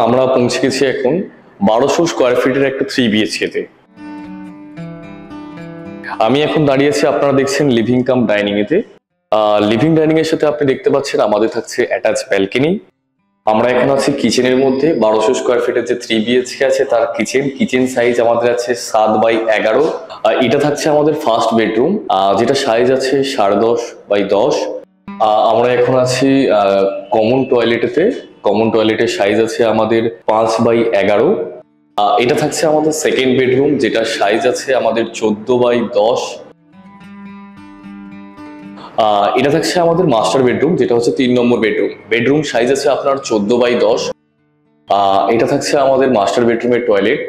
আমরা পৌঁছে গেছি এখন 1200 স্কোয়ার ফিটের একটা 3 BHK তে। আমি এখন দাঁড়িয়ে আছি, আপনারা দেখছেন লিভিং কাম ডাইনিং এতে। লিভিং ডাইনিং এর সাথে আপনি দেখতে পাচ্ছেন আমাদের থাকছে অ্যাটাচ ব্যালকনি। আমরা এখন আছি কিচেনের মধ্যে। 1200 স্কোয়ার ফিটের যে 3 BHK আছে তার কিচেন সাইজ আমাদের আছে 7x11। এটা থাকছে আমাদের ফার্স্ট বেডরুম, যেটা সাইজ আছে 10.5x10। আমরা এখন আছি কমন টয়লেটেতে। কমন টয়লেটের সাইজ আছে আমাদের 5x11। এটা থাকছে আমাদের সেকেন্ড বেডরুম, যেটা সাইজ আছে আমাদের 14x10। এটা থাকছে আমাদের মাস্টার বেডরুম, যেটা হচ্ছে 3 নম্বর বেডরুম সাইজ আছে আপনার 14x10। এটা থাকছে আমাদের মাস্টার বেডরুমের টয়লেট।